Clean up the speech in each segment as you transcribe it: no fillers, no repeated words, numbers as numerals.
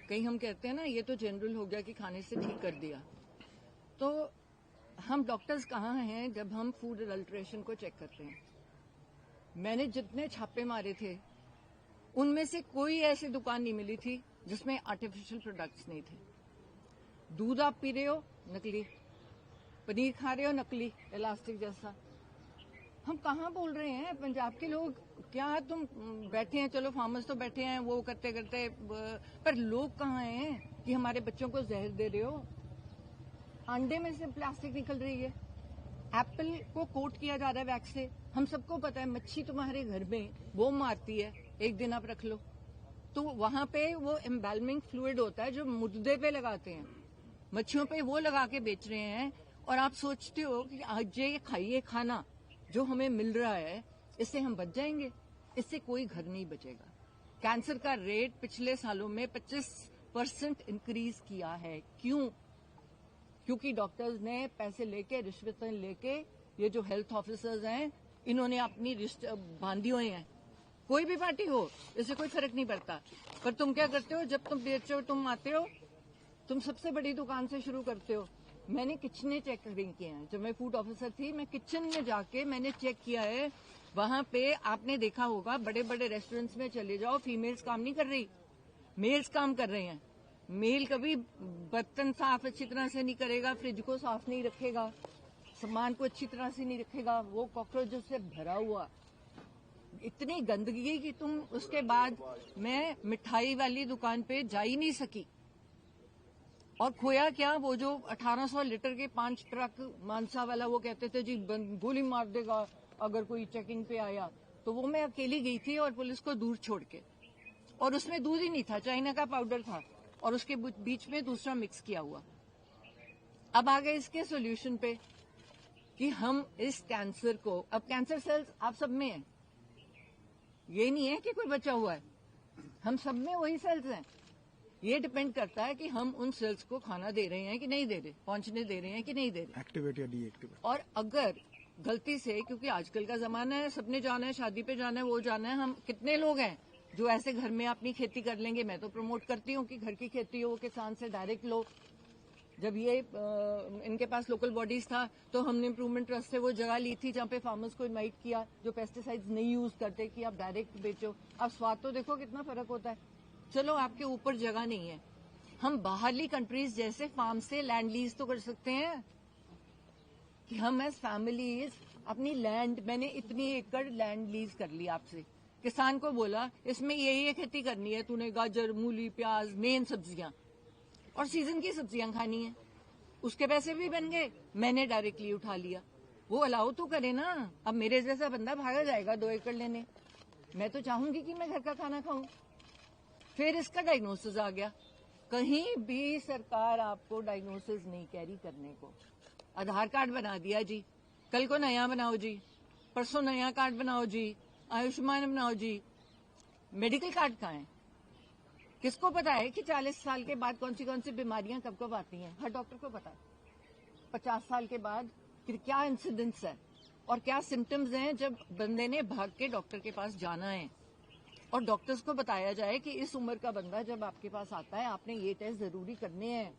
कहीं हम कहते हैं ना ये तो जनरल हो गया कि खाने से ठीक कर दिया, तो हम डॉक्टर्स कहाँ हैं जब हम फूड अडल्ट्रेशन को चेक करते हैं? मैंने जितने छापे मारे थे उनमें से कोई ऐसी दुकान नहीं मिली थी जिसमें आर्टिफिशियल प्रोडक्ट्स नहीं थे। दूध आप पी रहे हो नकली, पनीर खा रहे हो नकली, इलास्टिक जैसा। हम कहाँ बोल रहे हैं पंजाब के लोग? क्या तुम बैठे हैं, चलो फार्मर्स तो बैठे हैं वो करते करते, पर लोग कहाँ हैं कि हमारे बच्चों को जहर दे रहे हो? अंडे में से प्लास्टिक निकल रही है, एप्पल को कोट किया जा रहा है वैक्स से। हम सबको पता है मच्छी तुम्हारे घर में वो मारती है, एक दिन आप रख लो तो वहां पे वो एम्बैलमिंग फ्लूइड होता है जो मुर्दे पे लगाते हैं, मच्छियों पे वो लगा के बेच रहे हैं। और आप सोचते हो कि आज ये खाइए खाना जो हमें मिल रहा है, इससे हम बच जाएंगे? इससे कोई घर नहीं बचेगा। कैंसर का रेट पिछले सालों में 25% इंक्रीज किया है। क्यों? क्योंकि डॉक्टर्स ने पैसे लेके, रिश्वतें लेके, ये जो हेल्थ ऑफिसर्स हैं इन्होंने अपनी रिश्त बांधी हुई हैं। कोई भी पार्टी हो, इससे कोई फर्क नहीं पड़ता। पर तुम क्या करते हो? जब तुम बेचते हो, तुम आते हो, तुम सबसे बड़ी दुकान से शुरू करते हो। मैंने किचने चेक किए हैं, जब मैं फूड ऑफिसर थी मैं किचन में जाके मैंने चेक किया है। वहां पे आपने देखा होगा बड़े बड़े रेस्टोरेंट्स में चले जाओ, फीमेल्स काम नहीं कर रही, मेल्स काम कर रहे हैं। मेल कभी बर्तन साफ अच्छी तरह से नहीं करेगा, फ्रिज को साफ नहीं रखेगा, सामान को अच्छी तरह से नहीं रखेगा, वो कॉकरोचों से भरा हुआ, इतनी गंदगी कि तुम उसके बाद मैं मिठाई वाली दुकान पे जा ही नहीं सकी। और खोया क्या, वो जो 1800 लीटर के 5 ट्रक मानसा वाला, वो कहते थे जी गोली मार देगा अगर कोई चेकिंग पे आया, तो वो मैं अकेली गई थी और पुलिस को दूर छोड़ के, और उसमें दूध ही नहीं था, चाइना का पाउडर था और उसके बीच में दूसरा मिक्स किया हुआ। अब आ गए इसके सोल्यूशन पे कि हम इस कैंसर को, अब कैंसर सेल्स आप सब में है, ये नहीं है कि कोई बचा हुआ है, हम सब में वही सेल्स हैं। ये डिपेंड करता है कि हम उन सेल्स को खाना दे रहे हैं कि नहीं दे रहे, पहुंचने दे रहे हैं कि नहीं दे रहे, एक्टिवेट या डीएक्टिवेट। और अगर गलती से, क्योंकि आजकल का जमाना है, सबने जाना है, शादी पे जाना है, वो जाना है, हम कितने लोग हैं जो ऐसे घर में अपनी खेती कर लेंगे? मैं तो प्रमोट करती हूँ कि घर की खेती हो, किसान से डायरेक्ट लो। जब ये इनके पास लोकल बॉडीज था तो हमने इम्प्रूवमेंट ट्रस्ट से वो जगह ली थी जहाँ पे फार्मर्स को इनवाइट किया जो पेस्टिसाइड्स नहीं यूज करते कि आप डायरेक्ट बेचो। अब स्वाद तो देखो कितना फर्क होता है। चलो आपके ऊपर जगह नहीं है, हम बाहरली कंट्रीज जैसे फार्म से लैंड लीज तो कर सकते हैं कि हम एज फैमिलीज अपनी लैंड, मैंने इतनी एकड़ लैंड लीज कर ली आपसे, किसान को बोला इसमें ये खेती करनी है, तूने गाजर, मूली, प्याज, मेन सब्जियां और सीजन की सब्जियां खानी है, उसके पैसे भी बन गए, मैंने डायरेक्टली उठा लिया। वो अलाउ तो करे ना। अब मेरे जैसा बंदा भागा जाएगा 2 एकड़ लेने, मैं तो चाहूंगी कि मैं घर का खाना खाऊं। फिर इसका डायग्नोसिस आ गया, कहीं भी सरकार आपको डायग्नोसिस नहीं कैरी करने को। आधार कार्ड बना दिया जी, कल को नया बनाओ जी, परसों नया कार्ड बनाओ जी, आयुष्मान बनाओ जी, मेडिकल कार्ड कहाँ है? किसको पता है कि 40 साल के बाद कौन सी बीमारियां कब कब आती हैं? हर डॉक्टर को पता है 50 साल के बाद कि क्या इंसिडेंस है और क्या सिम्टम्स हैं जब बंदे ने भाग के डॉक्टर के पास जाना है। और डॉक्टर्स को बताया जाए कि इस उम्र का बंदा जब आपके पास आता है आपने ये टेस्ट जरूरी करने हैं।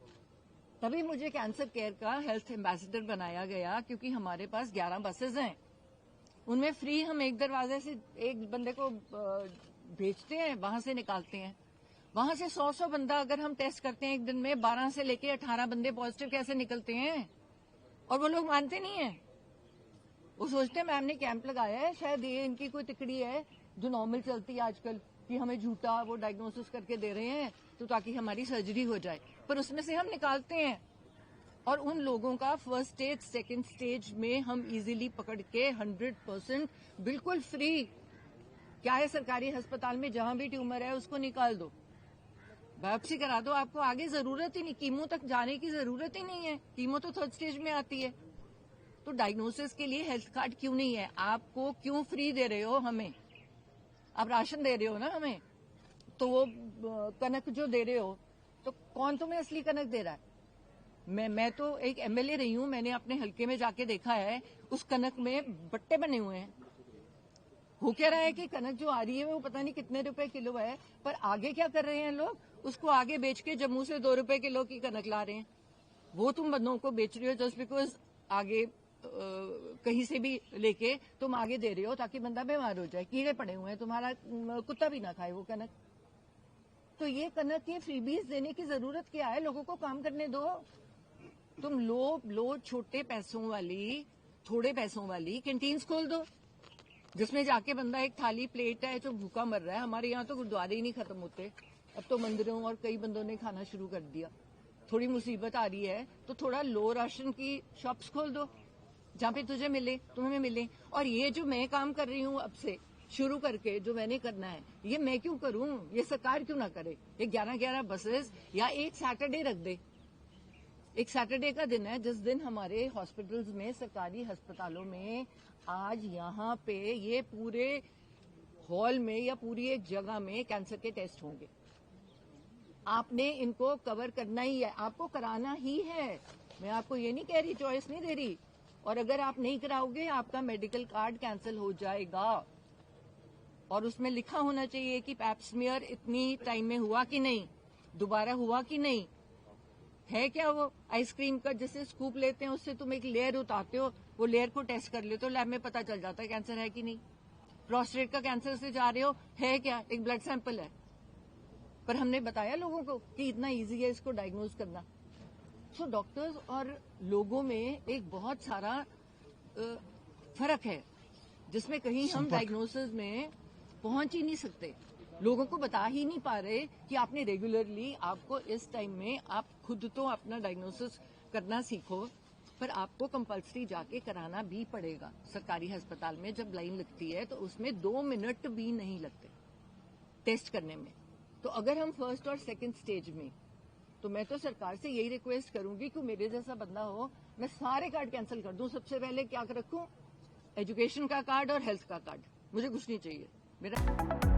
तभी मुझे कैंसर केयर का हेल्थ एम्बेसडर बनाया गया, क्योंकि हमारे पास 11 बसेज हैं, उनमें फ्री हम एक दरवाजे से एक बंदे को भेजते हैं, वहां से निकालते हैं। वहां से 100 बंदा अगर हम टेस्ट करते हैं एक दिन में, 12 से लेके 18 बंदे पॉजिटिव कैसे निकलते हैं? और वो लोग मानते नहीं है, वो सोचते हैं मैम ने कैंप लगाया है, शायद ये इनकी कोई तिकड़ी है जो नॉर्मल चलती है आजकल कि हमें झूठा वो डायग्नोसिस करके दे रहे हैं तो ताकि हमारी सर्जरी हो जाए, पर उसमें से हम निकालते हैं। और उन लोगों का फर्स्ट स्टेज, सेकंड स्टेज में हम इजीली पकड़ के 100% बिल्कुल फ्री, क्या है सरकारी अस्पताल में जहां भी ट्यूमर है उसको निकाल दो, बायोप्सी करा दो, आपको आगे जरूरत ही नहीं, कीमो तक जाने की जरूरत ही नहीं है, कीमो तो थर्ड स्टेज में आती है। तो डायग्नोसिस के लिए हेल्थ कार्ड क्यों नहीं है? आपको क्यों फ्री दे रहे हो हमें? आप राशन दे रहे हो ना हमें, तो वो कनक जो दे रहे हो तो कौन तुम्हें असली कनक दे रहा है? मैं तो एक एमएलए रही हूं, मैंने अपने हल्के में जाके देखा है, उस कनक में बट्टे बने हुए हैं। हो क्या रहा है कि कनक जो आ रही है वो पता नहीं कितने रुपए किलो है, पर आगे क्या कर रहे हैं लोग, उसको आगे बेच के जम्मू से 2 रुपए किलो की कनक ला रहे हैं। वो तुम बंदों को बेच रही हो जस्ट बिकॉज आगे कहीं से भी लेके तुम आगे दे रहे हो ताकि बंदा बीमार हो जाए। कीड़े पड़े हुए हैं, तुम्हारा कुत्ता भी ना खाए वो कनक। तो ये कनक के फ्रीबीज देने की जरूरत क्या है? लोगों को काम करने दो। तुम लो छोटे पैसों वाली, थोड़े पैसों वाली कैंटीन्स खोल दो, जिसमें जाके बंदा एक थाली प्लेट है जो भूखा मर रहा है। हमारे यहाँ तो गुरुद्वारे ही नहीं खत्म होते, अब तो मंदिरों और कई बंदों ने खाना शुरू कर दिया। थोड़ी मुसीबत आ रही है तो थोड़ा लो राशन की शॉप्स खोल दो, जहाँ पे तुझे मिले, तुम्हें मिले। और ये जो मैं काम कर रही हूँ अब से शुरू करके, जो मैंने करना है, ये मैं क्यों करूं? ये सरकार क्यों ना करे? ये 11-11 बसेस या एक सैटरडे रख दे। एक सैटरडे का दिन है जिस दिन हमारे हॉस्पिटल्स में, सरकारी अस्पतालों में आज यहाँ पे ये पूरे हॉल में या पूरी एक जगह में कैंसर के टेस्ट होंगे। आपने इनको कवर करना ही है, आपको कराना ही है। मैं आपको ये नहीं कह रही, चॉइस नहीं दे रही। और अगर आप नहीं कराओगे आपका मेडिकल कार्ड कैंसिल हो जाएगा। और उसमें लिखा होना चाहिए कि पैप स्मीयर इतनी टाइम में हुआ कि नहीं, दोबारा हुआ कि नहीं। है क्या वो आइसक्रीम का जैसे स्कूप लेते हैं, उससे तुम एक लेयर उतारते हो, वो लेयर को टेस्ट कर लेते हो, लैब में पता चल जाता है कैंसर है कि नहीं। प्रोस्टेट का कैंसर से जा रहे हो, है क्या? एक ब्लड सैंपल है। पर हमने बताया लोगों को कि इतना इजी है इसको डायग्नोज करना। सो डॉक्टर्स और लोगों में एक बहुत सारा फर्क है, जिसमें कहीं हम डायग्नोसिस में पहुंच ही नहीं सकते। लोगों को बता ही नहीं पा रहे कि आपने रेगुलरली, आपको इस टाइम में आप खुद तो अपना डायग्नोसिस करना सीखो, पर आपको कंपल्सरी जाके कराना भी पड़ेगा। सरकारी अस्पताल में जब लाइन लगती है तो उसमें 2 मिनट भी नहीं लगते टेस्ट करने में। तो अगर हम फर्स्ट और सेकंड स्टेज में, तो मैं तो सरकार से यही रिक्वेस्ट करूंगी कि मेरे जैसा बंदा हो, मैं सारे कार्ड कैंसिल कर दूं। सबसे पहले क्या रखूं? एजुकेशन का कार्ड और हेल्थ का कार्ड। मुझे कुछ नहीं चाहिए। मेरा